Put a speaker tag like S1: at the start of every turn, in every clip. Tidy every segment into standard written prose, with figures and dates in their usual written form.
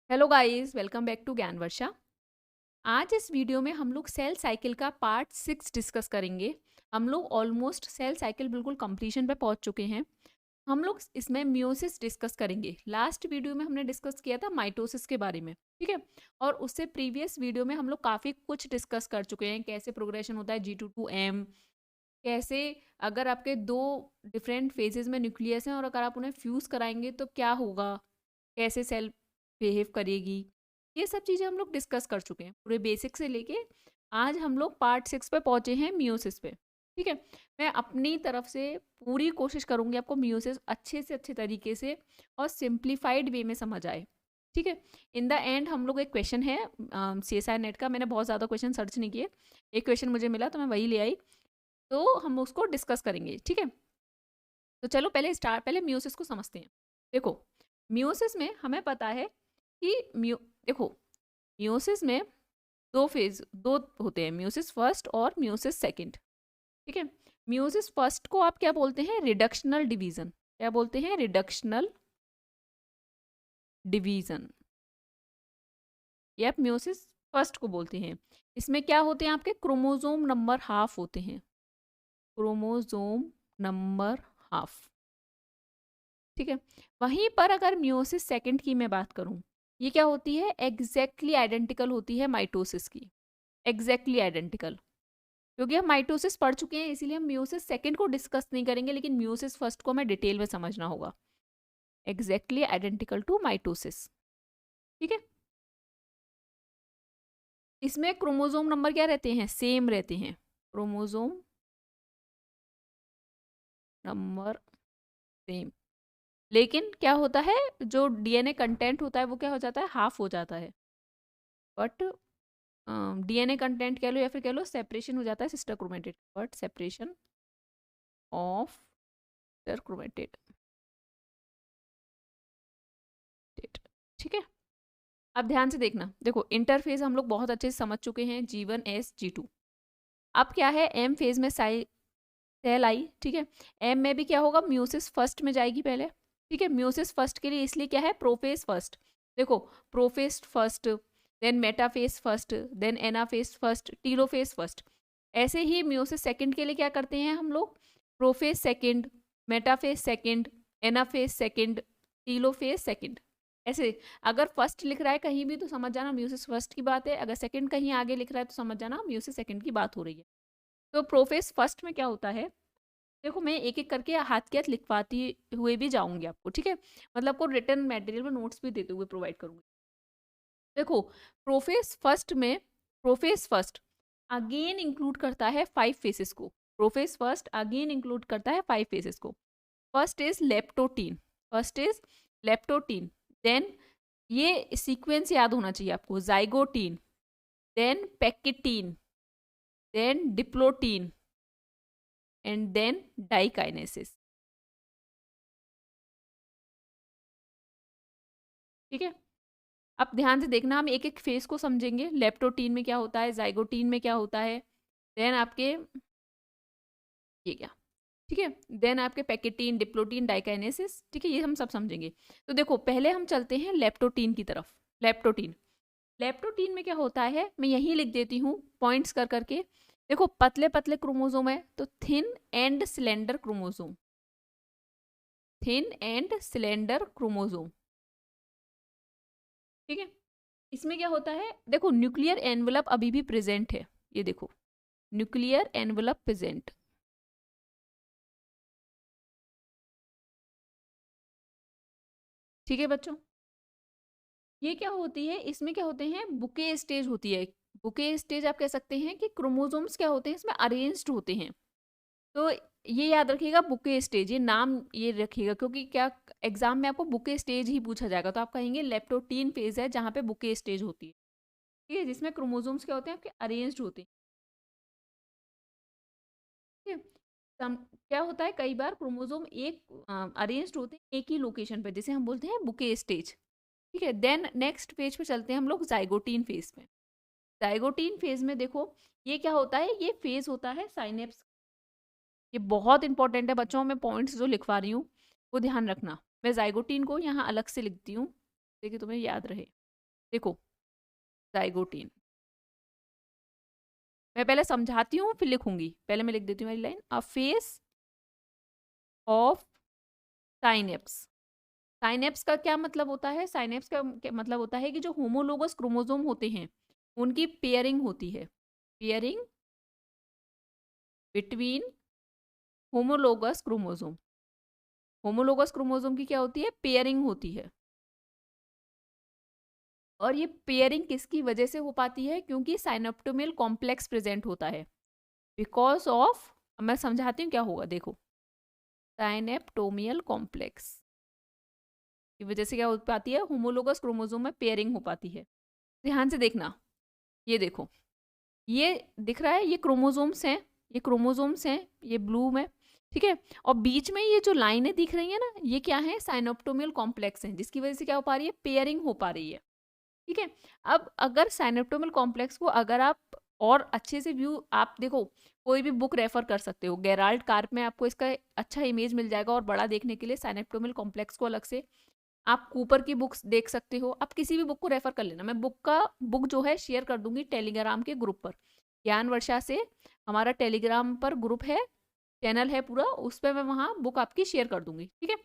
S1: Hello guys, welcome back to Gyan Varsha. आज इस video में हम लोग सेल साइकिल का पार्ट 6 डिस्कस करेंगे। हम लोग ऑलमोस्ट सेल साइकिल बिल्कुल कंप्लीशन पे पहुंच चुके हैं। हम लोग इसमें मियोसिस डिस्कस करेंगे। लास्ट वीडियो में हमने डिस्कस किया था माइटोसिस के बारे में, ठीक है। और उससे प्रीवियस वीडियो में हम लोग काफ़ी कुछ डिस्कस कर चुके हैं, कैसे प्रोग्रेशन होता है G2 to M, कैसे अगर आपके दो डिफरेंट फेजेस में न्यूक्लियस हैं और अगर आप उन्हें फ्यूज़ कराएंगे तो क्या होगा, कैसे सेल बिहेव करेगी। ये सब चीज़ें हम लोग डिस्कस कर चुके हैं पूरे बेसिक से लेके। आज हम लोग पार्ट 6 पे पहुंचे हैं, मियोसिस पे, ठीक है। मैं अपनी तरफ से पूरी कोशिश करूंगी आपको मियोसिस अच्छे से अच्छे तरीके से और सिंप्लीफाइड वे में समझ आए, ठीक है। इन द एंड हम लोग एक क्वेश्चन है CSI नेट का, मैंने बहुत ज़्यादा क्वेश्चन सर्च नहीं किए, एक क्वेश्चन मुझे मिला तो मैं वही ले आई, तो हम उसको डिस्कस करेंगे, ठीक है। तो चलो पहले मियोसिस को समझते हैं। देखो, मियोसिस में हमें पता है कि देखो, मियोसिस में दो होते हैं, मियोसिस फर्स्ट और मियोसिस सेकंड, ठीक है। मियोसिस फर्स्ट को आप क्या बोलते हैं? Reductional division. क्या बोलते हैं? Reductional division. ये आप मियोसिस फर्स्ट को बोलते हैं। इसमें क्या होते हैं? आपके क्रोमोसोम नंबर हाफ होते हैं, क्रोमोसोम नंबर हाफ, ठीक है। वहीं पर अगर मियोसिस सेकंड की मैं बात करूं, ये क्या होती है? एग्जैक्टली आइडेंटिकल होती है माइटोसिस की, एग्जैक्टली आइडेंटिकल। क्योंकि हम माइटोसिस पढ़ चुके हैं इसीलिए हम मियोसिस सेकंड को डिस्कस नहीं करेंगे, लेकिन मियोसिस फर्स्ट को हमें डिटेल में समझना होगा। एग्जैक्टली आइडेंटिकल टू माइटोसिस, ठीक है। इसमें क्रोमोसोम नंबर क्या रहते हैं? सेम रहते हैं। क्रोमोसोम नंबर सेम, लेकिन क्या होता है, जो DNA कंटेंट होता है वो क्या हो जाता है? हाफ हो जाता है। बट DNA कंटेंट कह लो या फिर कह लो सेपरेशन हो जाता है sister chromatid, but separation of sister chromatid, ठीक है। अब ध्यान से देखना, देखो इंटरफेज हम लोग बहुत अच्छे से समझ चुके हैं, G1S G2। अब क्या है? M फेज में सेल आई, ठीक है। M में भी क्या होगा? म्यूसिस फर्स्ट में जाएगी पहले, ठीक है। म्यूसिस फर्स्ट के लिए इसलिए क्या है? Prophase first. देखो, prophase first, then metaphase first, then anaphase first, telophase first. ऐसे ही म्यूसिस सेकंड के लिए क्या करते हैं हम लोग? Prophase second, metaphase second, anaphase second, telophase second. ऐसे अगर फर्स्ट लिख रहा है कहीं भी तो समझ जाना म्यूसिस फर्स्ट की बात है, अगर सेकंड कहीं आगे लिख रहा है तो समझ जाना म्यूसिस सेकंड की बात हो रही है। तो प्रोफेज फर्स्ट में क्या होता है? देखो, मैं एक एक करके हाथ के हाथ लिखवाती हुए भी जाऊंगी आपको, ठीक है। मतलब आपको रिटर्न मटेरियल में नोट्स भी देते हुए प्रोवाइड करूंगी। देखो, प्रोफेज फर्स्ट अगेन इंक्लूड करता है 5 फेसेस को। प्रोफेज फर्स्ट अगेन इंक्लूड करता है 5 फेसेस को। First is leptotene, first is leptotene. Then ये सीक्वेंस याद होना चाहिए आपको, zygotene, then pachytene, then diplotene and then diakinesis, ठीक है। अब ध्यान से देखना, हम एक एक फेस को समझेंगे। लेप्टोटीन में क्या होता है, जाइगोटीन में क्या होता है, देन आपके ये क्या, ठीक है, देन आपके पैकेटीन, डिप्लोटीन, डाइकाइनेसिस, ठीक है, ये हम सब समझेंगे। तो देखो, पहले हम चलते हैं लेप्टोटीन की तरफ। लेप्टोटीन, लेप्टोटीन में क्या होता है, मैं यहीं लिख देती हूँ पॉइंट्स कर करके। देखो, पतले पतले क्रोमोसोम है तो thin and cylinder chromosome, thin and cylinder chromosome, ठीक है। इसमें क्या होता है? देखो, न्यूक्लियर एनवलप अभी भी प्रेजेंट है, ये देखो, न्यूक्लियर एनवलप प्रेजेंट, ठीक है बच्चों। ये क्या होती है? इसमें क्या होते हैं? बुके स्टेज होती है। बुके स्टेज आप कह सकते हैं कि क्रोमोसोम्स क्या होते हैं इसमें? अरेंज्ड होते हैं। तो ये याद रखिएगा, बुके स्टेज, ये नाम ये रखिएगा, क्योंकि क्या एग्जाम में आपको बुके स्टेज ही पूछा जाएगा, तो आप कहेंगे लेप्टोटीन फेज है जहाँ पे बुके स्टेज होती है, ठीक है, जिसमें क्रोमोसोम्स क्या होते हैं आपके? अरेंज्ड होते हैं, ठीक है। क्या होता है, कई बार क्रोमोसोम एक अरेंज्ड होते हैं एक ही लोकेशन पे, जैसे हम बोलते हैं बुके स्टेज, ठीक है। देन नेक्स्ट पेज पे चलते हैं हम लोग जाइगोटीन फेज में। जाइगोटीन फेज में देखो, ये क्या होता है? ये फेज होता है साइनेप्स। ये बहुत इंपॉर्टेंट है बच्चों, में पॉइंट्स जो लिखवा रही हूँ वो ध्यान रखना। मैं जाइगोटीन को यहाँ अलग से लिखती हूँ ताकि तुम्हें याद रहे। देखो जाइगोटीन, मैं पहले समझाती हूँ फिर लिखूंगी, पहले मैं लिख देती हूँ वाली line, a face of synapse. Synapse का क्या मतलब होता है? साइनेप्स का मतलब होता है कि जो होमोलोगस क्रोमोसोम होते हैं उनकी पेयरिंग होती है, pairing between homologous chromosome. Homologous chromosome की क्या होती है? पेयरिंग होती है। और ये पेयरिंग किसकी वजह से हो पाती है? क्योंकि साइनेप्टोमियल कॉम्प्लेक्स प्रेजेंट होता है, बिकॉज ऑफ, मैं समझाती हूँ क्या होगा, देखो साइनेप्टोमियल कॉम्प्लेक्स की वजह से क्या हो पाती है? होमोलोगस क्रोमोसोम में पेयरिंग हो पाती है। ध्यान से देखना, ये देखो, ये दिख रहा है, ये क्रोमोसोम्स हैं, ये क्रोमोसोम्स हैं, ये ब्लू में, ठीक है। और बीच में ये जो लाइनें दिख रही है ना, ये क्या है? साइनोप्टोमियल कॉम्प्लेक्स हैं, जिसकी वजह से क्या हो पा रही है? पेयरिंग हो पा रही है, ठीक है। अब अगर साइनोप्टोमियल कॉम्प्लेक्स को अगर आप और अच्छे से व्यू, आप देखो कोई भी बुक रेफर कर सकते हो, गेराल्ड कार्प में आपको इसका अच्छा इमेज मिल जाएगा। और बड़ा देखने के लिए साइनोप्टोमियल कॉम्प्लेक्स को अलग से, आप कूपर की बुक्स देख सकते हो, आप किसी भी बुक को रेफर कर लेना। मैं बुक जो है शेयर कर दूंगी टेलीग्राम के ग्रुप पर, ज्ञान वर्षा से हमारा टेलीग्राम पर ग्रुप है, चैनल है पूरा, उस पर मैं वहाँ बुक आपकी शेयर कर दूंगी, ठीक है।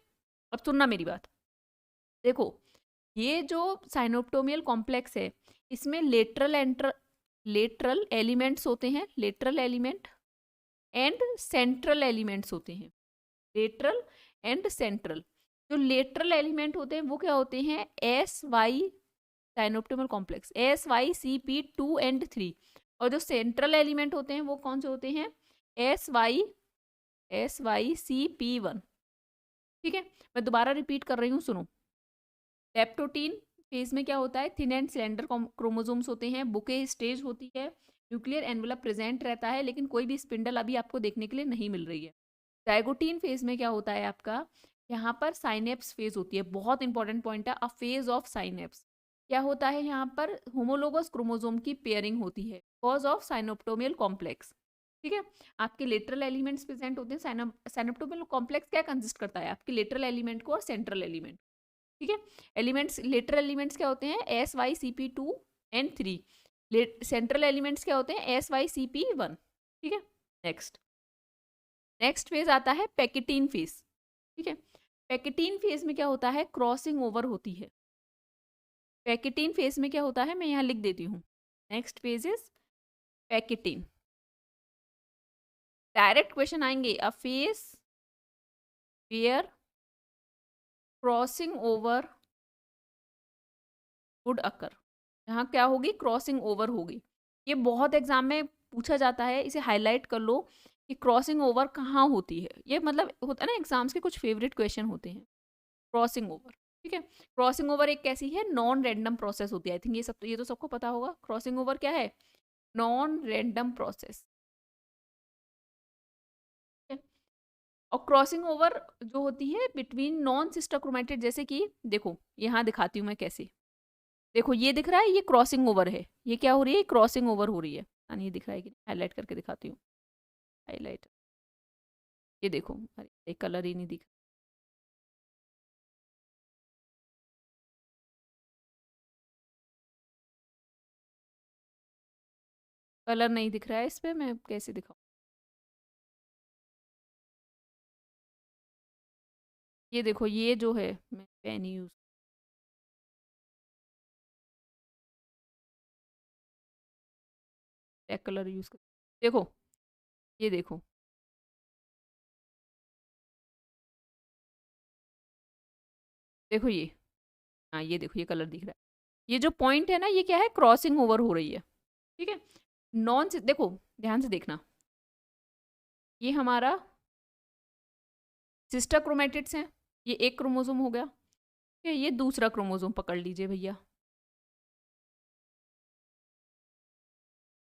S1: अब सुनना मेरी बात, देखो ये जो साइनोप्टोमियल कॉम्प्लेक्स है, इसमें लेटरल एलिमेंट्स होते हैं, lateral element and central elements होते हैं, लेटरल एंड सेंट्रल। जो लेटरल एलिमेंट होते हैं वो क्या होते हैं? S Y, synaptonemal complex SYCP2 and 3। और जो सेंट्रल एलिमेंट होते हैं वो कौन से होते हैं? SYCP1। ठीक है, मैं दोबारा रिपीट कर रही हूँ, सुनो। लेप्टोटीन फेज में क्या होता है? थिन एंड सिलेंडर क्रोमोसोम्स होते हैं, बुके स्टेज होती है, न्यूक्लियर एनवेलप प्रेजेंट रहता है, लेकिन कोई भी स्पिंडल अभी आपको देखने के लिए नहीं मिल रही है। जाइगोटीन फेज में क्या होता है आपका? यहाँ पर साइनेप्स फेज होती है, बहुत इंपॉर्टेंट पॉइंट है, अ फेज ऑफ साइनेप्स। क्या होता है यहाँ पर? होमोलोगस क्रोमोसोम की पेयरिंग होती है, कॉज ऑफ साइनोप्टोमियल कॉम्प्लेक्स, ठीक है। आपके लेटरल एलिमेंट्स प्रेजेंट होते हैं। साइनोप्टोमियल कॉम्प्लेक्स क्या कंसिस्ट करता है? आपके लेटरल एलिमेंट को और सेंट्रल एलिमेंट, ठीक है। एलिमेंट्स, लेटरल एलिमेंट्स क्या होते हैं? SYCP2 and 3। सेंट्रल एलिमेंट्स क्या होते हैं? SYCP1, ठीक है। नेक्स्ट नेक्स्ट फेज आता है पैकेटीन फेज, ठीक है। पैकेटीन फेज में क्या होता है? क्रॉसिंग ओवर होती है। पैकेटीन फेज में क्या होता है? मैं यहाँ लिख देती हूँ, next phase is pachytene. Direct question आएंगे, a phase where crossing over would occur. यहाँ क्या होगी? क्रॉसिंग ओवर होगी। ये बहुत एग्जाम में पूछा जाता है, इसे हाईलाइट कर लो कि क्रॉसिंग ओवर कहाँ होती है। ये मतलब होता है ना, एग्जाम्स के कुछ फेवरेट क्वेश्चन होते हैं, क्रॉसिंग ओवर, ठीक है। क्रॉसिंग ओवर एक कैसी है? नॉन रैंडम प्रोसेस होती है। आई थिंक ये तो सबको पता होगा, क्रॉसिंग ओवर क्या है? नॉन रैंडम प्रोसेस, ठीक है। और क्रॉसिंग ओवर जो होती है बिटवीन नॉन सिस्टर क्रोमेटिड, जैसे कि देखो यहाँ दिखाती हूँ मैं कैसे। देखो ये दिख रहा है, ये क्रॉसिंग ओवर है, ये क्या हो रही है? क्रॉसिंग ओवर हो रही है। ये दिख रहा है कि हाईलाइट करके दिखाती हूँ, हाईलाइट, ये देखो, अरे एक कलर ही नहीं दिख, कलर नहीं दिख रहा है इस पे, मैं कैसे दिखाऊँ? ये देखो, ये जो है, मैं pen use, black colour use कर, देखो, ये देखो, देखो ये, हाँ ये देखो, ये कलर दिख रहा है। ये जो पॉइंट है ना, ये क्या है? क्रॉसिंग ओवर हो रही है, ठीक है। नॉन, देखो ध्यान से देखना, ये हमारा सिस्टर क्रोमेटिड्स हैं, ये एक क्रोमोसोम हो गया, ठीक है। ये दूसरा क्रोमोसोम पकड़ लीजिए भैया।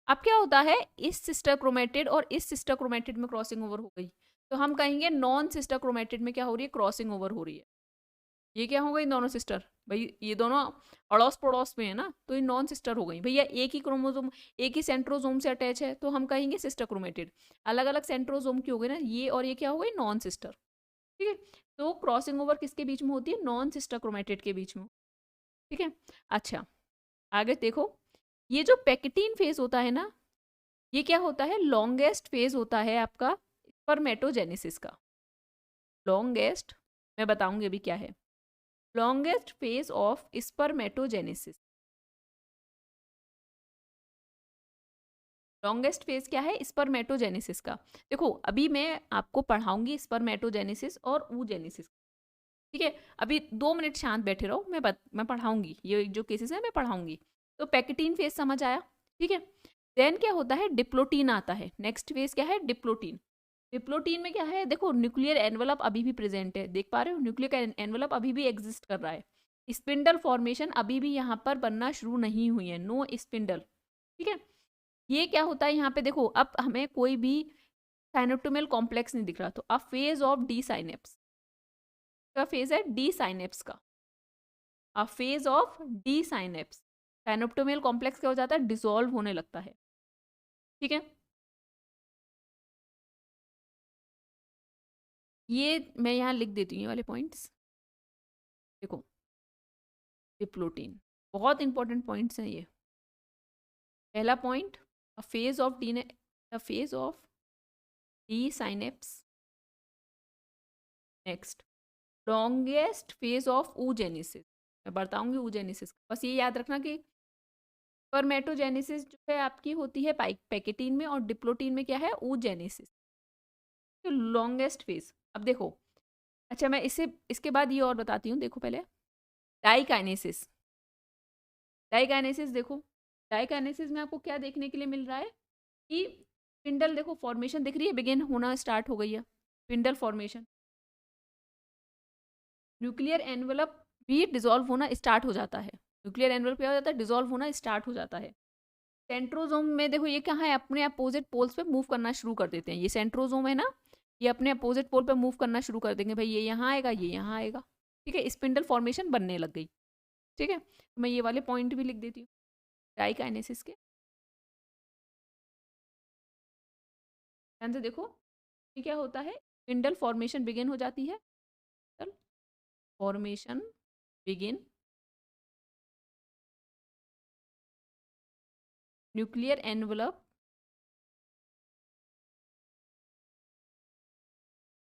S1: अब क्या होता है? इस सिस्टर क्रोमेटिड और इस सिस्टर क्रोमेटिड में क्रॉसिंग ओवर हो गई, तो हम कहेंगे नॉन सिस्टर क्रोमेटिड में क्या हो रही है? क्रॉसिंग ओवर हो रही है। ये क्या हो गई? दोनों सिस्टर, भाई ये दोनों अड़ोस पड़ोस में है ना, तो ये नॉन सिस्टर हो गई भैया। एक ही क्रोमोसोम, एक ही सेंट्रोसोम से अटैच है, तो हम कहेंगे सिस्टर क्रोमेटिड। अलग अलग सेंट्रोसोम की हो गई ना, ये और ये क्या हो गई? नॉन सिस्टर, ठीक है। तो क्रॉसिंग ओवर किसके बीच में होती है? नॉन सिस्टर क्रोमेटिड के बीच में, ठीक है। अच्छा, आगे देखो, ये जो पेक्टिन फेज होता है ना, ये क्या होता है, लॉन्गेस्ट फेज होता है आपका स्पर्मेटोजेनेसिस का। लॉन्गेस्ट, मैं बताऊंगी अभी क्या है। Longest phase of spermatogenesis, longest phase क्या है स्पर्मेटोजेनेसिस का। देखो अभी मैं आपको पढ़ाऊंगी स्पर्मेटोजेनेसिस और oogenesis, ठीक है। अभी 2 मिनट शांत बैठे रहो, मैं पढ़ाऊंगी, ये जो केसेस है मैं पढ़ाऊंगी। तो पेक्टिन फेज समझ आया, ठीक है। देन क्या होता है, डिप्लोटीन आता है। नेक्स्ट फेज क्या है, डिप्लोटीन। डिप्लोटीन में क्या है, देखो न्यूक्लियर एनवलप अभी भी प्रेजेंट है, देख पा रहे हो, न्यूक्लियर एनवलप अभी भी एग्जिस्ट कर रहा है। स्पिंडल फॉर्मेशन अभी भी यहाँ पर बनना शुरू नहीं हुई है, नो स्पिंडल, ठीक है। ये क्या होता है यहाँ पे, देखो अब हमें कोई भी साइनोप्टिमल कॉम्प्लेक्स नहीं दिख रहा, तो अब फेज ऑफ डी साइनेप्स का फेज है, डी साइनेप्स का। अब phase of the synapsis, synaptonemal complex क्या हो जाता है, डिसॉल्व होने लगता है, ठीक है। ये मैं यहाँ लिख देती हूँ ये वाले पॉइंट्स, देखो डिप्लोटीन, बहुत इंपॉर्टेंट पॉइंट्स हैं ये। पहला point, a phase of D, a phase of the synapse. Next, longest phase of oogenesis, मैं बताऊंगी oogenesis, बस ये याद रखना कि स्पर्मेटोजेनेसिस जो है आपकी होती है पैकेटीन में, और डिप्लोटीन में क्या है, oogenesis, तो लॉन्गेस्ट फेज। अब देखो, अच्छा मैं इसे इसके बाद ये और बताती हूँ, देखो पहले डाइकाइनेसिस। डाइकाइनेसिस देखो, डाइकाइनेसिस में आपको क्या देखने के लिए मिल रहा है कि स्पिंडल, देखो फॉर्मेशन दिख रही है, बिगिन होना स्टार्ट हो गई है स्पिंडल फॉर्मेशन। न्यूक्लियर एनवलप भी डिसॉल्व होना स्टार्ट हो जाता है। न्यूक्लियर एनवलप क्या हो जाता है, डिसॉल्व होना स्टार्ट हो जाता है। सेंट्रोजोम में देखो ये कहाँ है, अपने अपोजिट पोल्स पे मूव करना शुरू कर देते हैं। ये सेंट्रोजोम है ना, ये अपने अपोजिट पोल पे मूव करना शुरू कर देंगे, भाई ये यहाँ आएगा, ये यहाँ आएगा, ठीक है। स्पिंडल फॉर्मेशन बनने लग गई, ठीक है। तो मैं ये वाले पॉइंट भी लिख देती हूँ डाइकाइनेसिस के, ध्यान से देखो। ये क्या होता है, स्पिंडल फॉर्मेशन बिगिन हो जाती है, formation begin, nuclear envelope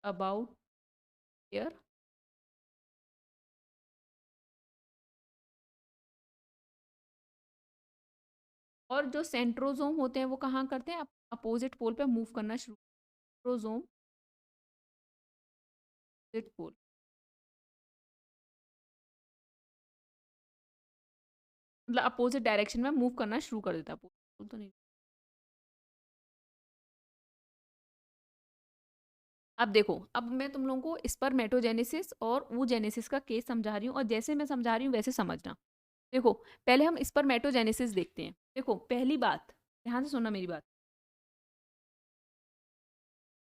S1: about here, और जो सेंट्रोजोम होते हैं वो कहाँ करते हैं, अपोजिट पोल पे मूव करना शुरू। सेंट्रोजोम अपोजिट पोल, मतलब अपोजिट डायरेक्शन में मूव करना शुरू कर देता है, पोल तो नहीं। अब देखो, अब मैं तुम लोगों को स्पर्मेटोजेनेसिस और oogenesis का केस समझा रही हूँ, और जैसे मैं समझा रही हूँ वैसे समझना। देखो पहले हम स्पर्मेटोजेनेसिस देखते हैं। देखो पहली बात, ध्यान से सुनना मेरी बात,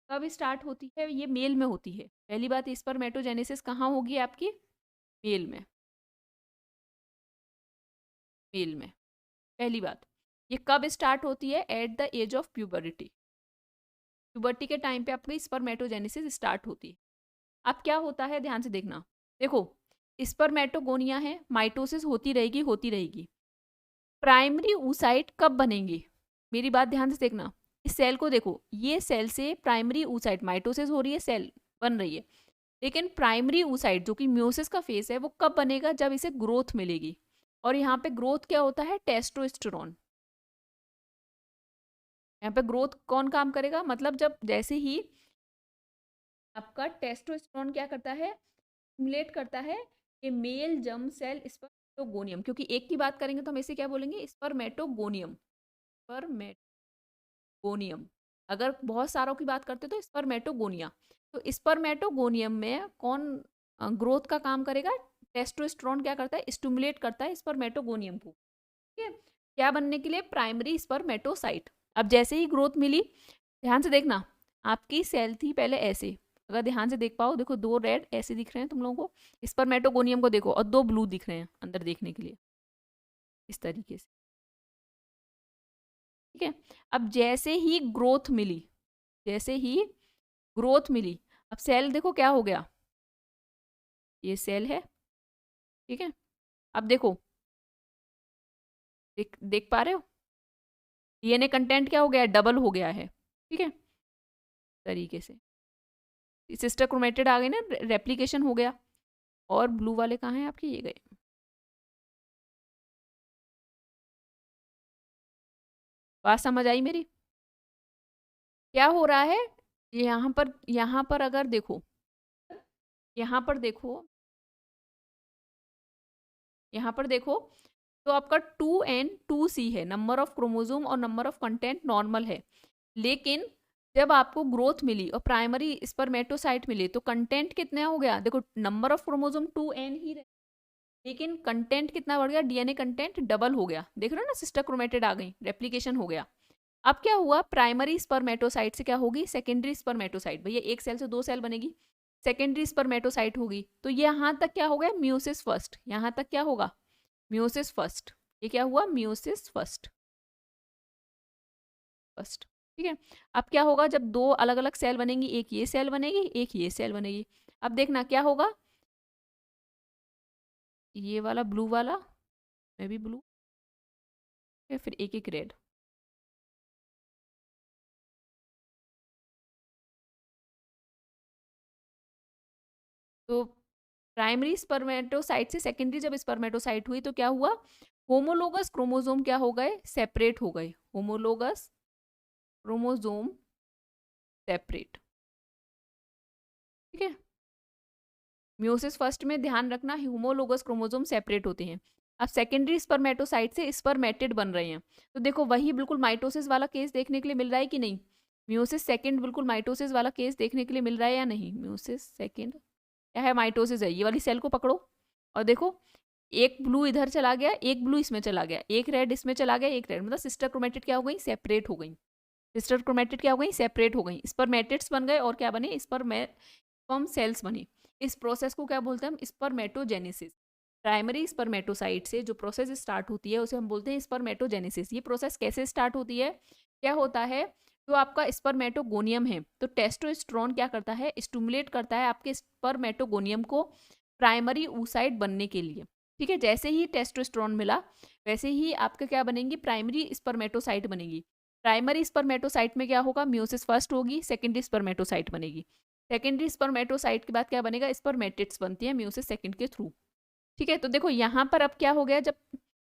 S1: कब स्टार्ट होती है, ये मेल में होती है। पहली बात, स्पर्मेटोजेनेसिस कहाँ होगी आपकी, मेल में, मेल में। पहली बात, ये कब स्टार्ट होती है, at the age of puberty, puberty के टाइम पे आपकी स्पर्मेटोजेनेसिस स्टार्ट होती है। अब क्या होता है, ध्यान से देखना, देखो स्पर्मेटोगोनिया है, माइटोसिस होती रहेगी, होती रहेगी। प्राइमरी oocyte कब बनेंगे, मेरी बात ध्यान से देखना। इस सेल को देखो, ये सेल से प्राइमरी oocyte, माइटोसिस हो रही है, सेल बन रही है, लेकिन प्राइमरी oocyte जो कि म्योसिस का फेस है, वो कब बनेगा, जब इसे ग्रोथ मिलेगी। और यहाँ पे ग्रोथ क्या होता है, टेस्टोस्टेरोन। यहाँ पे ग्रोथ कौन काम करेगा, मतलब जब जैसे ही आपका टेस्टोस्टेरोन क्या करता है, स्टिमुलेट करता है ये मेल जर्म सेल स्पर्मेटोगोनियम, क्योंकि एक की बात करेंगे तो हम इसे क्या बोलेंगे, स्पर्मेटोगोनियम, स्पर्मेटोगोनियम। अगर बहुत सारों की बात करते तो स्पर्मेटोगोनिया। तो स्पर्मेटोगोनियम में कौन ग्रोथ का काम करेगा, टेस्टोस्टेरोन क्या करता है, स्टिमुलेट करता है स्पर्मेटोगोनियम को, ठीक है, क्या बनने के लिए, प्राइमरी स्पर्मेटोसाइट। अब जैसे ही ग्रोथ मिली, ध्यान से देखना, आपकी सेल थी पहले ऐसे, अगर ध्यान से देख पाओ, देखो 2 रेड ऐसे दिख रहे हैं तुम लोगों को, स्पर्मेटोगोनियम को देखो, और 2 ब्लू दिख रहे हैं अंदर देखने के लिए, इस तरीके से, ठीक है। अब जैसे ही ग्रोथ मिली, जैसे ही ग्रोथ मिली, अब सेल देखो क्या हो गया, ये सेल है, ठीक है। अब देखो देख पा रहे हो? डीएनए कंटेंट क्या हो गया है, डबल हो गया है। ठीक है, तरीके से सिस्टर क्रोमेटिड आ गई ना, रेप्लिकेशन हो गया। और ब्लू वाले कहाँ हैं आपके, ये गए। बात समझ आई मेरी? क्या हो रहा है यहाँ पर अगर देखो, यहाँ पर देखो, यहाँ पर देखो, तो आपका 2n2c है, नंबर ऑफ क्रोमोसोम और नंबर ऑफ कंटेंट नॉर्मल है। लेकिन जब आपको ग्रोथ मिली और प्राइमरी स्पर्मेटोसाइट मिले तो कंटेंट कितना हो गया, देखो नंबर ऑफ क्रोमोसोम 2n ही रहे, लेकिन कंटेंट कितना बढ़ गया, डीएनए कंटेंट डबल हो गया। देख रहे हो ना, सिस्टर क्रोमेटिड आ गई, रेप्लिकेशन हो गया। अब क्या हुआ, प्राइमरी स्पर्मेटोसाइट से क्या होगी, सेकेंडरी स्पर्मेटोसाइट, भैया एक सेल से दो सेल बनेगी, सेकेंडरी स्पर्मेटोसाइट होगी। तो ये यहाँ तक क्या हो गया, म्यूसिस फर्स्ट, यहाँ तक क्या होगा, म्यूसिस फर्स्ट। ये क्या हुआ, म्यूसिस फर्स्ट, फर्स्ट। ठीक है, अब क्या होगा, जब दो अलग अलग सेल बनेंगी, एक ये सेल बनेगी, एक ये सेल बनेगी। अब देखना क्या होगा, ये वाला ब्लू वाला, मैं भी ब्लू, फिर एक एक रेड। तो प्राइमरी स्पर्मेटोसाइट से सेकेंडरी जब स्पर्मेटोसाइट हुई तो क्या हुआ, होमोलोगस क्रोमोसोम क्या हो गए, सेपरेट हो गए, होमोलोगस क्रोमोसोम सेपरेट। ठीक है, म्यूसिस फर्स्ट में ध्यान रखना, होमोलोगस क्रोमोसोम सेपरेट होते हैं। अब सेकेंडरी स्पर्मेटोसाइट से स्पर्मेटिड बन रहे हैं। तो देखो वही बिल्कुल माइटोसिस वाला केस देखने के लिए मिल रहा है कि नहीं, म्यूसिस सेकेंड बिल्कुल माइटोसिस वाला केस देखने के लिए मिल रहा है या नहीं, म्यूसिस सेकेंड क्या है, माइटोसिस है। ये वाली सेल को पकड़ो और देखो, एक ब्लू इधर चला गया, एक ब्लू इसमें चला गया, एक रेड इसमें चला गया, एक रेड, मतलब सिस्टर क्रोमेटिड क्या हो गई, सेपरेट हो गई। सिस्टर क्रोमेटिड क्या हो गई, सेपरेट हो गई, स्पर्मेटिड्स बन गए और क्या बने, स्पर्म सेल्स बने। इस प्रोसेस को क्या बोलते हैं हम, स्पर्मेटोजेनेसिस। प्राइमरी स्पर्मेटोसाइट से जो प्रोसेस स्टार्ट होती है उसे हम बोलते हैं स्पर्मेटोजेनेसिस। ये प्रोसेस कैसे स्टार्ट होती है, क्या होता है, जो आपका स्पर्मेटोगोनियम है, तो टेस्टोस्टेरोन क्या करता है, स्टिमुलेट करता है आपके स्पर्मेटोगोनियम को प्राइमरी oocyte बनने के लिए। ठीक है, जैसे ही टेस्टोस्टेरोन मिला वैसे ही आपका क्या बनेंगी, प्राइमरी स्पर्मेटोसाइट बनेगी। प्राइमरी स्पर्मेटोसाइट में क्या होगा, म्यूसिस फर्स्ट होगी, सेकेंडरी स्पर्मेटोसाइट बनेगी। सेकेंडरी स्पर्मेटोसाइट के बाद क्या बनेगा, स्पर्मेटिड्स बनती है म्यूसिस सेकेंड के थ्रू। ठीक है, तो देखो यहाँ पर अब क्या हो गया, जब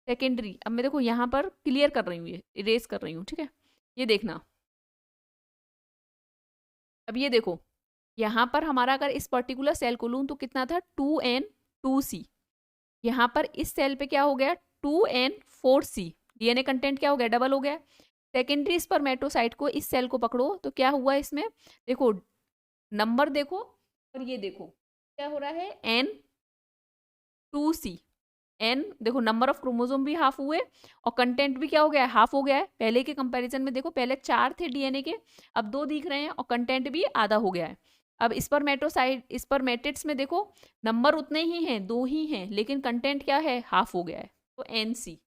S1: सेकेंडरी, अब मैं देखो यहाँ पर क्लियर कर रही हूँ, ये इरेज कर रही हूँ। ठीक है, ये देखना, अब ये देखो, यहाँ पर हमारा अगर इस पर्टिकुलर सेल को लूँ तो कितना था, 2n2c। यहाँ पर इस सेल पे क्या हो गया, 2n4c, डीएनए कंटेंट क्या हो गया, डबल हो गया। सेकेंडरी स्पर्मेटोसाइट को, इस सेल को पकड़ो तो क्या हुआ इसमें, देखो नंबर देखो, और ये देखो क्या हो रहा है, n2c, एन देखो नंबर ऑफ क्रोमोसोम भी हाफ हुए और कंटेंट भी क्या हो गया है, हाफ हो गया है। पहले के कंपैरिजन में देखो, पहले 4 थे डीएनए के, अब 2 दिख रहे हैं और कंटेंट भी आधा हो गया है। अब स्पर्मेटोसाइट, स्पर्मेटिड्स में देखो नंबर उतने ही हैं, 2 ही हैं, लेकिन कंटेंट क्या है, हाफ हो गया है। तो एनसी,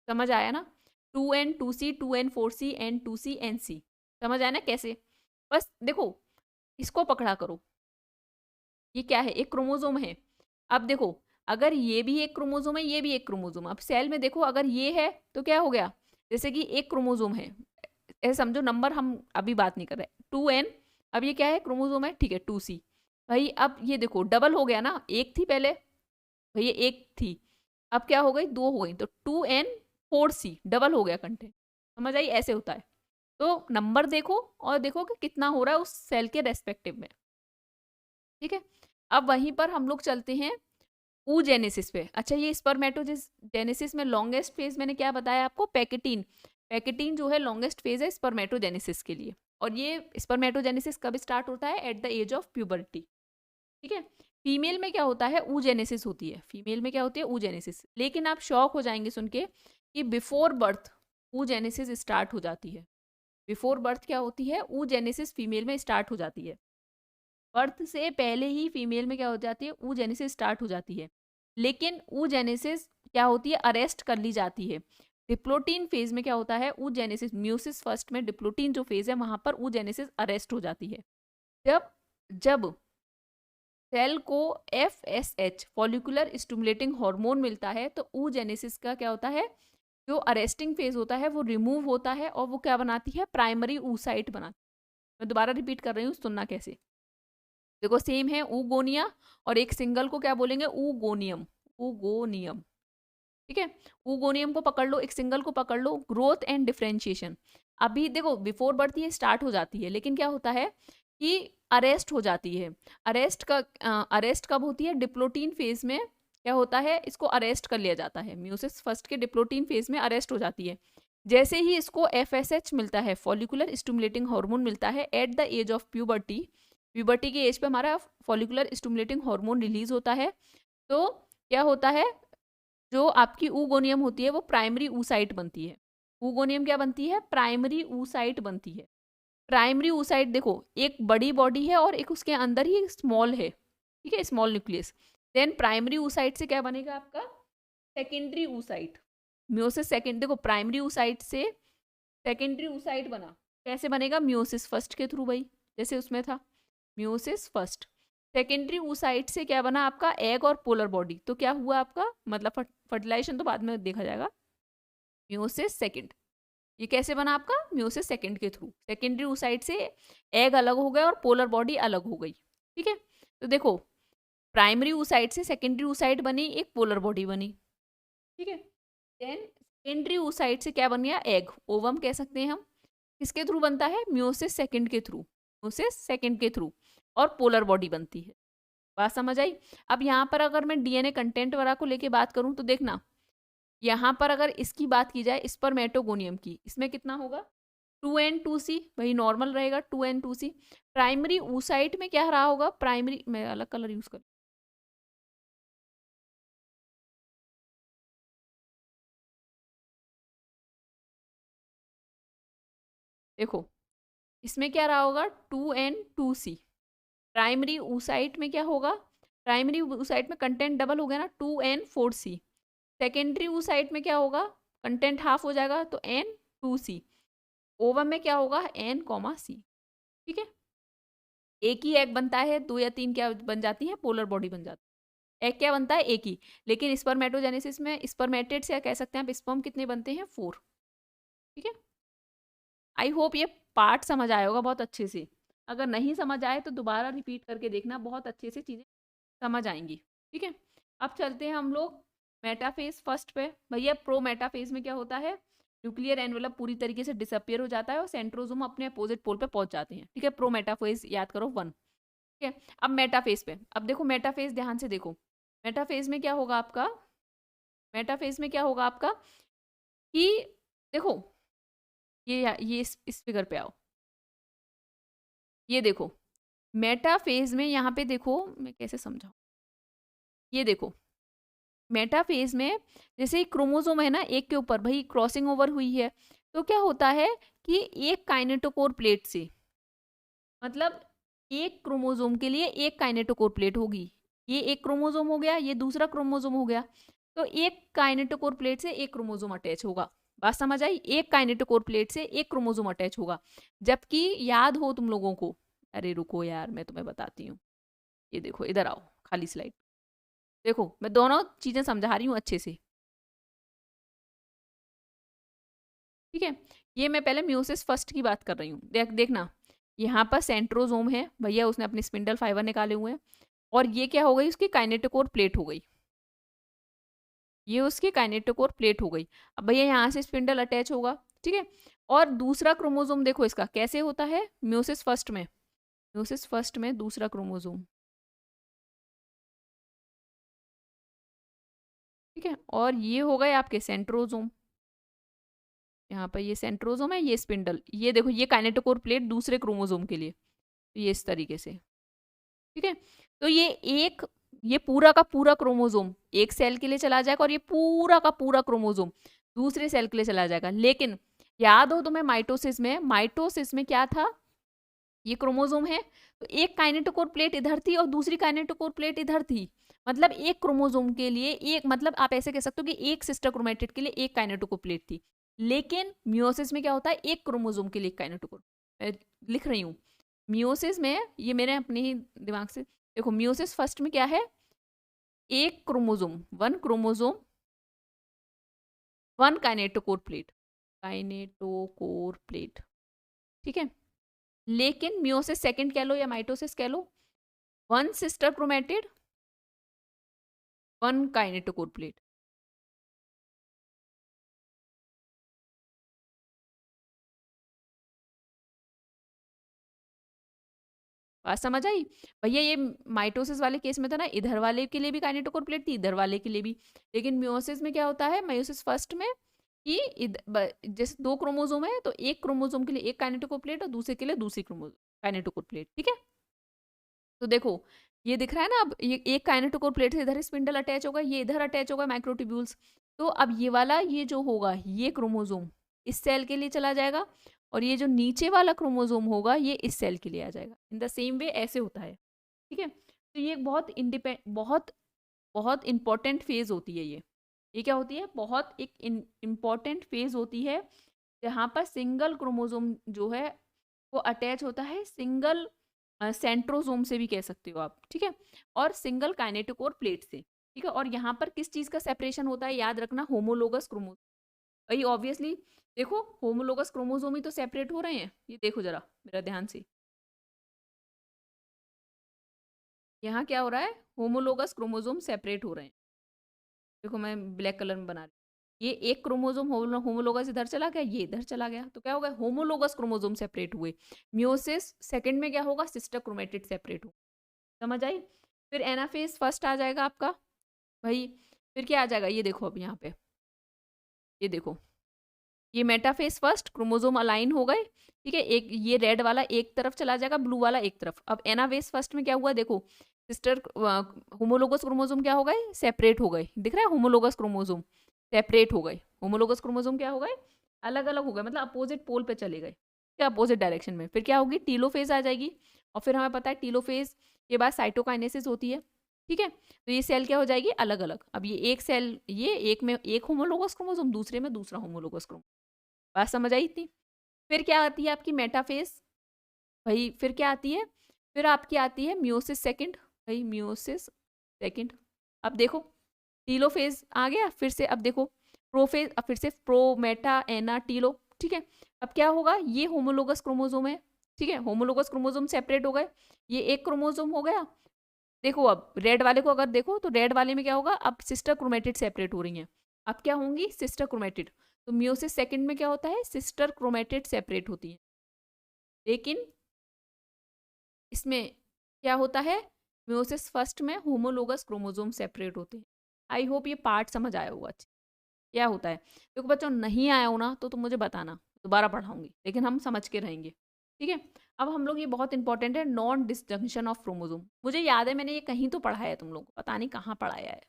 S1: समझ आया ना, 2n2c 2n4c n2c nc, समझ आया ना कैसे। बस देखो, इसको पकड़ा करो, ये क्या है, एक क्रोमोसोम है। अब देखो, अगर ये भी एक क्रोमोसोम है, ये भी एक क्रोमोसोम, अब सेल में देखो अगर ये है तो क्या हो गया, जैसे कि एक क्रोमोसोम है, ऐसे समझो, नंबर हम अभी बात नहीं कर रहे, 2n, अब ये क्या है, क्रोमोसोम है, ठीक है, 2c। भाई अब ये देखो डबल हो गया ना, एक थी पहले, भैया एक थी, अब क्या हो गई, 2 हो गई, तो 2n4c डबल हो गया कंटेंट। समझ आई, ऐसे होता है। तो नंबर देखो और देखो कि कितना हो रहा है उस सेल के रेस्पेक्टिव में। ठीक है, अब वहीं पर हम लोग चलते हैं oogenesis पे। अच्छा, ये स्पर्मेटोजेनेसिस में लॉन्गेस्ट फेज मैंने क्या बताया आपको, पैकेटीन। पैकेटीन जो है लॉन्गेस्ट फेज है स्पर्मेटोजेनेसिस के लिए, और ये स्पर्मेटोजेनेसिस कब स्टार्ट होता है, at the age of puberty. ठीक है, फीमेल में क्या होता है, oogenesis होती है, फीमेल में क्या होती है, oogenesis। लेकिन आप शॉक हो जाएंगे सुन के कि बिफोर बर्थ oogenesis स्टार्ट हो जाती है। बिफोर बर्थ क्या होती है, oogenesis फीमेल में स्टार्ट हो जाती है। बर्थ से पहले ही फीमेल में क्या हो जाती है, oogenesis स्टार्ट हो जाती है। लेकिन oogenesis क्या होती है, अरेस्ट कर ली जाती है। डिप्लोटीन फेज में क्या होता है, oogenesis, म्यूसिस फर्स्ट में डिप्लोटीन जो फेज है वहां पर oogenesis अरेस्ट हो जाती है। जब जब सेल को FSH, फॉलिकुलर स्टिमुलेटिंग हार्मोन मिलता है, तो oogenesis का क्या होता है, जो अरेस्टिंग फेज होता है वो रिमूव होता है और वो क्या बनाती है, प्राइमरी oocyte बनाती है। मैं दोबारा रिपीट कर रही हूँ, सुनना कैसे। देखो सेम है ऊगोनिया, और एक सिंगल को क्या बोलेंगे, ऊगोनियम। ऊगोनियम, ठीक है। ऊगोनियम को पकड़ लो, एक सिंगल को पकड़ लो। ग्रोथ एंड डिफरेंशिएशन, अभी देखो बिफोर बर्थ ये स्टार्ट हो जाती है, लेकिन क्या होता है कि अरेस्ट हो जाती है। अरेस्ट कब होती है, डिप्लोटीन फेज में क्या होता है, इसको अरेस्ट कर लिया जाता है। म्यूसिस फर्स्ट के डिप्लोटीन फेज में अरेस्ट हो जाती है। जैसे ही इसको FSH मिलता है, फॉलिकुलर स्टिमुलेटिंग हार्मोन मिलता है at the age of puberty, puberty के एज पे हमारा फॉलिकुलर स्टिमुलेटिंग हार्मोन रिलीज होता है। तो क्या होता है, जो आपकी ऊगोनियम होती है वो प्राइमरी ऊसाइट बनती है। ऊगोनियम क्या बनती है, प्राइमरी ऊसाइट बनती है। प्राइमरी ऊसाइट देखो, एक बड़ी बॉडी है और एक उसके अंदर ही स्मॉल है, ठीक है, small nucleus. Then primary oocyte से क्या बनेगा आपका, सेकेंडरी ऊसाइट। म्योसिस सेकेंड, देखो प्राइमरी ऊसाइट से सेकेंडरी ऊसाइट बना, कैसे बनेगा, म्योसिस फर्स्ट के थ्रू भाई, जैसे उसमें था म्योसिस फर्स्ट। सेकेंडरी oocyte से क्या बना आपका, एग और पोलर बॉडी। तो क्या हुआ आपका, मतलब फर्टिलाइजेशन तो बाद में देखा जाएगा। म्योसिस सेकेंड, ये कैसे बना आपका, म्योसिस सेकेंड के थ्रू। सेकेंडरी oocyte से एग अलग हो गया और पोलर बॉडी अलग हो गई, ठीक है। तो देखो प्राइमरी oocyte से सेकेंडरी oocyte बनी, एक पोलर बॉडी बनी, ठीक है। देन सेकेंडरी oocyte से क्या बन गया, एग, ओवम कह सकते हैं हम। किसके थ्रू बनता है, म्योसिस सेकेंड के थ्रू, म्योसिस सेकेंड के थ्रू, और पोलर बॉडी बनती है। बात समझ आई। अब यहाँ पर अगर मैं DNA कंटेंट वाला को लेके बात करूँ तो देखना, यहाँ पर अगर इसकी बात की जाए स्पर्मेटोगोनियम की, इसमें कितना होगा, 2N2C, वही नॉर्मल रहेगा 2N2C। प्राइमरी oocyte में क्या रहा होगा, प्राइमरी, मैं अलग कलर यूज कर, देखो इसमें क्या रहा होगा, 2N2C। प्राइमरी oocyte में क्या होगा, प्राइमरी oocyte में कंटेंट डबल हो गया ना, 2N4C। सेकेंडरी oocyte में क्या होगा, कंटेंट हाफ हो जाएगा तो N2C। ओवम में क्या होगा, N, C, ठीक है। एक ही एग बनता है, दो या तीन क्या बन जाती है, पोलर बॉडी बन जाती है। एग क्या बनता है, एक ही। लेकिन स्पर्मेटोजेनेसिस में स्पर्मेटेड से कह सकते हैं आप, स्पर्म कितने बनते हैं, 4, ठीक है। आई होप ये पार्ट समझ आया होगा बहुत अच्छे से। अगर नहीं समझ आए तो दोबारा रिपीट करके देखना, बहुत अच्छे से चीज़ें समझ आएंगी, ठीक है। अब चलते हैं हम लोग मेटाफेज फर्स्ट पे। भैया प्रो मेटाफेज में क्या होता है, न्यूक्लियर एनवेलप पूरी तरीके से डिसअपियर हो जाता है और सेंट्रोजोम अपने अपोजिट पोल पे पहुंच जाते हैं, ठीक है। प्रो मेटाफेज याद करो 1, ठीक है। अब मेटाफेज पे, अब देखो मेटाफेज ध्यान से देखो। मेटाफेज में क्या होगा आपका, मेटाफेज में क्या होगा आपका कि देखो, ये इस फिगर पे आओ, ये देखो मेटाफेज में, यहाँ पे देखो मैं कैसे समझाऊं, ये देखो मेटाफेज में जैसे एक क्रोमोसोम है ना, एक के ऊपर भाई क्रॉसिंग ओवर हुई है, तो क्या होता है कि एक काइनेटोकोर प्लेट से, मतलब एक क्रोमोसोम के लिए एक काइनेटोकोर प्लेट होगी। ये एक क्रोमोसोम हो गया, ये दूसरा क्रोमोसोम हो गया, तो एक काइनेटोकोर प्लेट से एक क्रोमोसोम अटैच होगा। बात समझ आई, एक काइनेटोकोर प्लेट से एक क्रोमोसोम अटैच होगा। जबकि याद हो तुम लोगों को, अरे रुको यार मैं तुम्हें बताती हूँ, ये देखो इधर आओ, खाली स्लाइड देखो, मैं दोनों चीजें समझा रही हूँ अच्छे से, ठीक है। ये मैं पहले म्यूसिस फर्स्ट की बात कर रही हूँ, देखना यहाँ पर सेंट्रोजोम है भैया, उसने अपने स्पिंडल फाइबर निकाले हुए हैं, और ये क्या हो गई, उसकी काइनेटोकोर प्लेट हो गई, ये उसकी काइनेटोकोर प्लेट हो गई। अब भैया यहाँ से स्पिंडल अटैच होगा, ठीक है। और दूसरा क्रोमोसोम देखो इसका कैसे होता है, म्यूसिस फर्स्ट में, म्यूसिस फर्स्ट में दूसरा क्रोमोसोम, ठीक है। और ये हो गए आपके सेंट्रोजोम, यहाँ पर ये सेंट्रोजोम है, ये स्पिंडल, ये देखो ये काइनेटोकोर प्लेट दूसरे क्रोमोसोम के लिए, तो ये इस तरीके से, ठीक है। तो ये पूरा का पूरा क्रोमोसोम एक सेल के लिए चला जाएगा, और ये पूरा का पूरा क्रोमोसोम दूसरे सेल के लिए चला जाएगा। लेकिन याद हो तुम्हें माइटोसिस में क्या था, ये क्रोमोसोम है, तो एक काइनेटोकोर प्लेट इधर थी और दूसरी काइनेटोकोर प्लेट इधर थी। मतलब एक क्रोमोसोम के लिए एक, मतलब आप ऐसे कह सकते हो कि एक सिस्टर क्रोमेटिड के लिए एक काइनेटोकोर प्लेट थी। लेकिन मियोसिस में क्या होता है, एक क्रोमोसोम के लिए एक काइनेटोकोर, लिख रही हूँ। मियोसिस में, ये मेरे अपने ही दिमाग से देखो, मियोसिस फर्स्ट में क्या है, एक chromosome, one chromosome, 1 kinetochore plate, kinetochore plate, ठीक है। लेकिन मियोसिस सेकंड कह लो या माइटोसिस कह लो, 1 सिस्टर क्रोमेटिड, 1 काइनेटोकोर प्लेट। बात समझ आई भैया? ये माइटोसिस वाले केस में था ना, इधर वाले के लिए भी काइनेटोकोर प्लेट थी, इधर वाले के लिए भी। लेकिन मियोसिस में क्या होता है, मायोसिस फर्स्ट में, कि जैसे 2 क्रोमोसोम है तो एक क्रोमोसोम के लिए एक काइनेटोकोर प्लेट और दूसरे के लिए दूसरी काइनेटोकोर प्लेट, ठीक है। तो देखो ये दिख रहा है ना, अब ये एक काइनेटोकोर प्लेट से इधर स्पिंडल अटैच होगा, ये इधर अटैच होगा माइक्रोट्यूब्यूल्स। तो अब ये वाला, ये जो होगा ये क्रोमोसोम इस सेल के लिए चला जाएगा, और ये जो नीचे वाला क्रोमोसोम होगा ये इस सेल के लिए आ जाएगा। इन द सेम वे ऐसे होता है, ठीक है। तो ये एक बहुत बहुत बहुत इंपॉर्टेंट फेज होती है ये क्या होती है, बहुत एक इम्पॉर्टेंट फेज होती है, जहाँ पर सिंगल क्रोमोसोम जो है वो अटैच होता है सिंगल सेंट्रोसोम से भी कह सकते हो आप, ठीक है, और सिंगल काइनेटोकोर प्लेट से, ठीक है। और यहाँ पर किस चीज़ का सेपरेशन होता है, याद रखना, होमोलोगस क्रोमोसोम। भाई ऑब्वियसली देखो, होमोलोगस क्रोमोसोम ही तो सेपरेट हो रहे हैं, ये देखो जरा मेरा ध्यान से, यहाँ क्या हो रहा है, होमोलोगस क्रोमोसोम सेपरेट हो रहे हैं। देखो मैं ब्लैक कलर में बना रही हूँ, ये एक क्रोमोसोम होमोलोगस इधर चला गया, ये इधर चला गया, तो क्या होगा, होमोलोगस क्रोमोसोम सेपरेट हुए। मियोसिस सेकंड में क्या होगा, सिस्टर क्रोमेटिड सेपरेट हो। समझ आई? फिर एनाफेज फर्स्ट आ जाएगा आपका भाई। फिर क्या आ जाएगा, ये देखो अब यहाँ पे, ये देखो, ये मेटाफेज फर्स्ट, क्रोमोसोम अलाइन हो गए, ठीक है। एक ये रेड वाला एक तरफ चला जाएगा, ब्लू वाला एक तरफ। अब एनाफेज फर्स्ट में क्या हुआ, देखो सिस्टर होमोलोगस क्रोमोसोम क्या हो गए, सेपरेट हो गए, दिख रहा है, होमोलोगस क्रोमोसोम सेपरेट हो गए, होमोलोगस क्रोमोसोम क्या हो गए, अलग अलग हो गए, मतलब अपोजिट पोल पे चले गए, क्या अपोजिट डायरेक्शन में। फिर क्या होगी, टीलोफेज आ जाएगी, और फिर हमें पता है टीलोफेज के बाद साइटोकाइनेसिस होती है, ठीक है। तो ये सेल क्या हो जाएगी, अलग अलग। अब ये एक सेल, ये एक में एक होमोलोगस क्रोमोसोम, दूसरे में दूसरा होमोलोगस क्रोमोसोम। बात समझ आई इतनी? फिर क्या आती है आपकी मेटाफेज भाई, फिर क्या आती है, फिर आपकी आती है मियोसिस सेकंड भाई, मियोसिस सेकंड। अब देखो टीलोफेज आ गया, फिर से अब देखो प्रोफेज, अब फिर से प्रो मेटा एना टीलो, ठीक है। अब क्या होगा, ये होमोलोगस क्रोमोसोम है, ठीक है, होमोलोगस क्रोमोसोम सेपरेट हो गए, ये एक क्रोमोसोम हो गया। देखो अब रेड वाले को अगर देखो तो रेड वाले में क्या होगा, अब सिस्टर क्रोमेटिड सेपरेट हो रही हैं, अब क्या होंगी, सिस्टर क्रोमेटिड। तो मियोसिस सेकंड में क्या होता है, सिस्टर क्रोमेटिड सेपरेट होती है। लेकिन इसमें क्या होता है, मियोसिस फर्स्ट में होमोलोगस क्रोमोसोम सेपरेट होते हैं। आई होप ये पार्ट समझ आया होगा अच्छे। क्या होता है, देखो बच्चों नहीं आया हो ना तो तुम मुझे बताना, दोबारा पढ़ाऊंगी, लेकिन हम समझ के रहेंगे, ठीक है। अब हम लोग, ये बहुत इंपॉर्टेंट है, नॉन डिसजंक्शन ऑफ क्रोमोसोम। मुझे याद है मैंने ये कहीं तो पढ़ाया है, तुम लोग को पता नहीं कहाँ पढ़ाया है,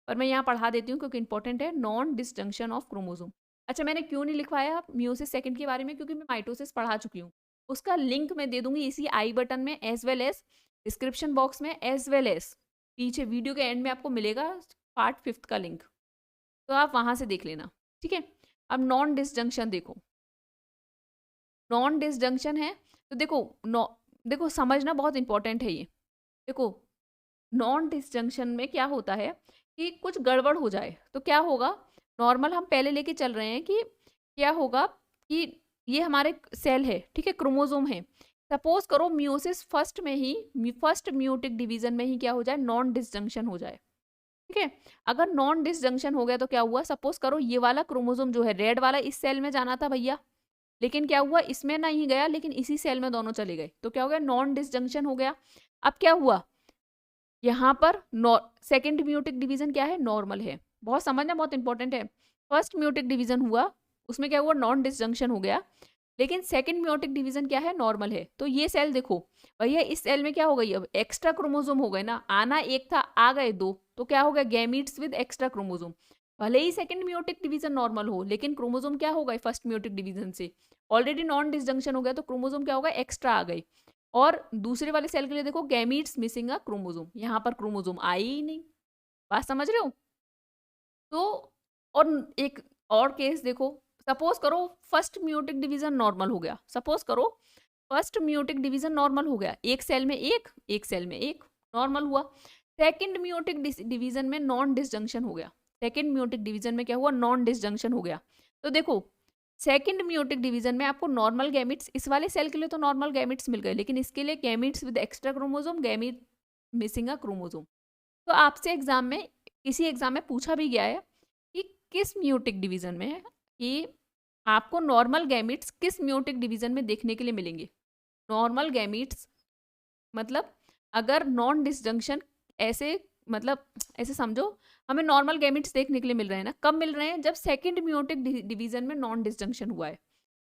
S1: पर मैं यहाँ पढ़ा देती हूँ क्योंकि इंपॉर्टेंट है, नॉन डिसजंक्शन ऑफ क्रोमोसोम। अच्छा मैंने क्यों नहीं लिखवाया मियोसिस सेकंड के बारे में, क्योंकि मैं माइटोसिस पढ़ा चुकी हूँ। उसका लिंक मैं दे दूंगी इसी आई बटन में, as well as description box में, एज वेल एज पीछे वीडियो के एंड में आपको मिलेगा पार्ट 5 का लिंक, तो आप वहां से देख लेना, ठीक है। अब नॉन डिसजंक्शन देखो, नॉन डिसजंक्शन है तो देखो, देखो समझना बहुत इंपॉर्टेंट है ये। देखो नॉन डिसजंक्शन में क्या होता है कि कुछ गड़बड़ हो जाए तो क्या होगा, नॉर्मल हम पहले लेके चल रहे हैं कि क्या होगा, कि ये हमारे सेल है, ठीक है, क्रोमोसोम है। सपोज करो मियोसिस फर्स्ट में ही, फर्स्ट मियोटिक डिवीजन में ही क्या हो जाए, नॉन डिसजंक्शन हो जाए, ठीक है। अगर नॉन डिसजंक्शन हो गया तो क्या हुआ, सपोज करो ये वाला क्रोमोसोम जो है रेड वाला इस सेल में जाना था भैया, लेकिन क्या हुआ, इसमें नहीं गया, लेकिन इसी सेल में दोनों चले गए, तो क्या हो गया, नॉन डिसजंक्शन हो गया। अब क्या हुआ, यहाँ पर सेकेंड म्यूटिक डिवीजन क्या है, नॉर्मल है, बहुत समझना बहुत इंपॉर्टेंट है। फर्स्ट म्यूटिक डिवीजन हुआ, उसमें क्या हुआ, नॉन डिसजंक्शन हो गया, लेकिन सेकंड म्यूटिक डिवीजन क्या है, नॉर्मल है। तो ये सेल देखो भैया, इस सेल में क्या हो गई, अब एक्स्ट्रा क्रोमोसोम हो गए ना, आना एक था आ गए दो, तो क्या हो गया, गैमीट्स विद एक्स्ट्रा क्रोमोसोम। भले ही सेकंड म्यूटिक डिवीजन नॉर्मल हो, लेकिन क्रोमोसोम क्या हो गए, फर्स्ट म्यूटिक डिवीजन से ऑलरेडी नॉन डिसजंक्शन हो गया, तो क्रोमोसोम क्या हो गया, एक्स्ट्रा आ गई। और दूसरे वाले सेल के लिए देखो, गैमीट्स मिसिंग अ क्रोमोसोम, यहाँ पर क्रोमोसोम आई ही नहीं। बात समझ रहे हो? तो और एक और केस देखो, सपोज करो फर्स्ट म्यूटिक डिवीजन नॉर्मल हो गया, सपोज करो फर्स्ट म्यूटिक डिवीजन नॉर्मल हो गया, एक सेल में एक सेल में एक, नॉर्मल हुआ। सेकंड म्यूटिक डिवीजन में नॉन डिसजंक्शन हो गया, सेकेंड मियोटिक डिवीजन में क्या हुआ, नॉन डिसजंक्शन हो गया। तो देखो सेकेंड मियोटिक डिवीजन में आपको नॉर्मल गैमिट्स, इस वाले सेल के लिए तो नॉर्मल गैमिट्स मिल गए, लेकिन इसके लिए gametes with extra chromosome, gamete missing a chromosome. तो आपसे एग्जाम में, इसी एग्जाम में पूछा भी गया है कि किस मियोटिक डिवीजन में है कि आपको नॉर्मल गैमिट्स किस मियोटिक डिवीजन में देखने के लिए मिलेंगे। नॉर्मल गैमिट्स मतलब अगर नॉन डिसजंक्शन, ऐसे मतलब ऐसे समझो, हमें नॉर्मल गैमिट्स देखने के लिए मिल रहे हैं ना, कब मिल रहे हैं, जब सेकंड मियोटिक डिवीजन में नॉन डिसजंक्शन हुआ है।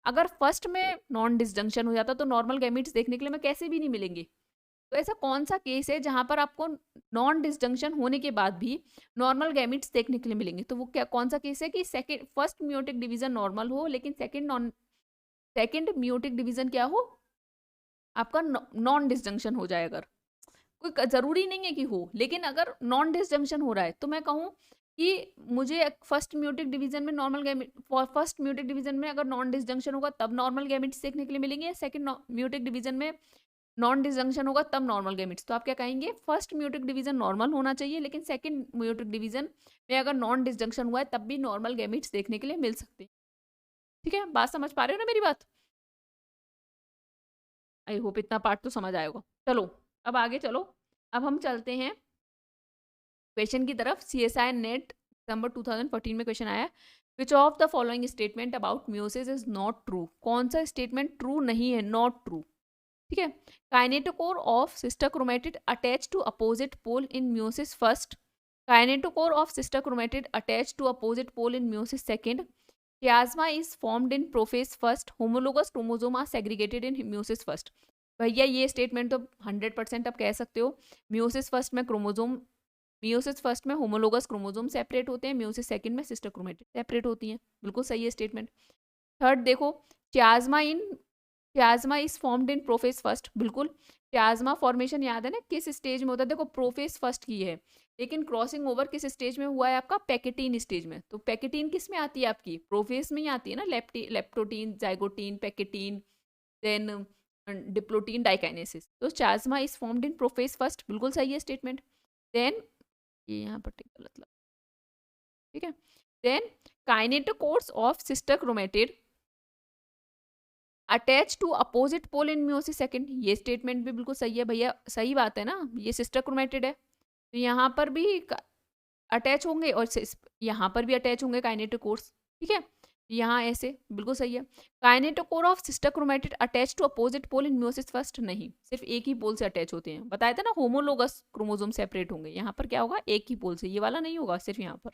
S1: अगर फर्स्ट में नॉन डिसजंक्शन हो जाता तो नॉर्मल गैमिट्स देखने के लिए हमें कैसे भी नहीं मिलेंगे। तो ऐसा कौन सा केस है जहां पर आपको नॉन डिसजंक्शन होने के बाद भी नॉर्मल गैमिट्स देखने के लिए मिलेंगे, तो वो क्या, कौन सा केस है कि second first meiotic division normal हो लेकिन सेकंड मियोटिक डिवीजन क्या हो, आपका नॉन डिसजंक्शन हो जाए। अगर कोई जरूरी नहीं है कि हो, लेकिन अगर नॉन डिसजंक्शन हो रहा है तो मैं कहूँ कि मुझे फर्स्ट म्यूटिक डिवीजन में normal gamete, first meiotic division में अगर नॉन डिसजंक्शन होगा तब नॉर्मल गैमिट्स देखने के लिए मिलेंगे, सेकंड म्यूटिक डिवीजन में नॉन डिसजंक्शन होगा तब नॉर्मल गैमिट्स। तो आप क्या कहेंगे, फर्स्ट म्यूटिक डिवीजन नॉर्मल होना चाहिए, लेकिन सेकंड म्यूटिक डिवीजन में अगर नॉन डिसजंक्शन हुआ है तब भी नॉर्मल गैमिट्स देखने के लिए मिल सकते हैं। ठीक है, बात समझ पा रहे हो ना मेरी बात? आई होप इतना पार्ट तो समझ आएगा। चलो अब आगे चलो, अब हम चलते हैं क्वेश्चन की तरफ। CSI नेट दिसंबर 2014 में क्वेश्चन आया, which of the following statement about meiosis is not true. कौन सा स्टेटमेंट ट्रू नहीं है, नॉट ट्रू। ठीक है, kinetochore of sister chromatid attach to opposite pole in meiosis first, kinetochore of sister chromatid attach to opposite pole in meiosis second, chiasma is formed in prophase first, homologous chromosome are segregated in meiosis first। भैया ये statement तो 100% आप कह सकते हो, meiosis first में chromosome, meiosis first में homologous chromosome separate होते हैं, म्यूसिस सेकंड में सिस्टर क्रोमेटिड सेपरेट होती हैं, बिल्कुल सही है स्टेटमेंट। थर्ड देखो, chiasma is formed in prophase first, बिल्कुल। chiasma फॉर्मेशन याद है ना किस स्टेज में होता है, देखो प्रोफेस फर्स्ट की है, लेकिन क्रॉसिंग ओवर किस स्टेज में हुआ है आपका, पैकेटीन स्टेज में। तो पैकेटीन किस में आती है आपकी, प्रोफेस में ही आती है ना, leptotene, zygotene, pachytene, then diplotene, diakinesis. तो chiasma is formed in prophase first, बिल्कुल सही है स्टेटमेंट। देन ये यहाँ पर गलत लगा, ठीक है। Then kinetochores of sister chromatid attach to opposite pole in meiosis second, ये स्टेटमेंट भी बिल्कुल सही है भैया, सही बात है ना, ये सिस्टर क्रोमेटिड है तो यहाँ पर भी अटैच होंगे और यहाँ पर भी अटैच होंगे काइनेटोकोर्स। ठीक है, यहाँ ऐसे बिल्कुल सही है। Kinetochore of sister chromatid attach to opposite pole in meiosis first, नहीं, सिर्फ एक ही पोल से अटैच होते हैं, बताया था ना होमोलोगस क्रोमोसोम सेपरेट होंगे, यहाँ पर क्या होगा, एक ही पोल से, ये वाला नहीं होगा, सिर्फ यहाँ पर।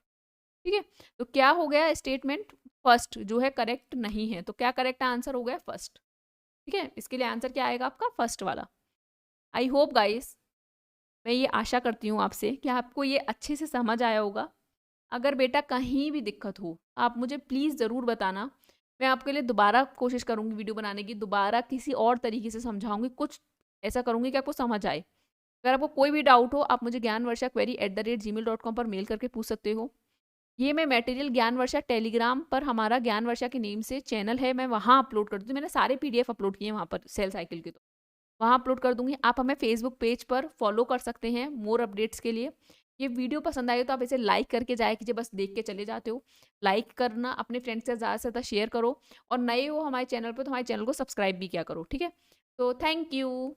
S1: ठीक है, तो क्या हो गया, स्टेटमेंट फर्स्ट जो है करेक्ट नहीं है, तो क्या करेक्ट आंसर हो गया, फर्स्ट। ठीक है, इसके लिए आंसर क्या आएगा आपका, फर्स्ट वाला। आई होप गाइस, मैं ये आशा करती हूँ आपसे कि आपको ये अच्छे से समझ आया होगा। अगर बेटा कहीं भी दिक्कत हो आप मुझे प्लीज़ ज़रूर बताना, मैं आपके लिए दोबारा कोशिश करूँगी वीडियो बनाने की, दोबारा किसी और तरीके से समझाऊंगी, कुछ ऐसा करूँगी कि आपको समझ आए। अगर आपको कोई भी डाउट हो आप मुझे ज्ञानवर्षा@gmail.com पर मेल करके पूछ सकते हो। ये मैं मटेरियल ज्ञानवर्षा टेलीग्राम पर, हमारा ज्ञानवर्षा के नेम से चैनल है, मैं वहाँ अपलोड कर दूँगी, मैंने सारे PDF अपलोड किए हैं वहाँ पर सेल साइकिल के, तो वहाँ अपलोड कर दूँगी। आप हमें फेसबुक पेज पर फॉलो कर सकते हैं मोर अपडेट्स के लिए। ये वीडियो पसंद आई तो आप इसे लाइक करके जाया कीजिए, बस देख के चले जाते हो, लाइक करना, अपने फ्रेंड्स से ज़्यादा शेयर करो, और नए हो हमारे चैनल पर तो हमारे चैनल को सब्सक्राइब भी किया करो। ठीक है, तो थैंक यू।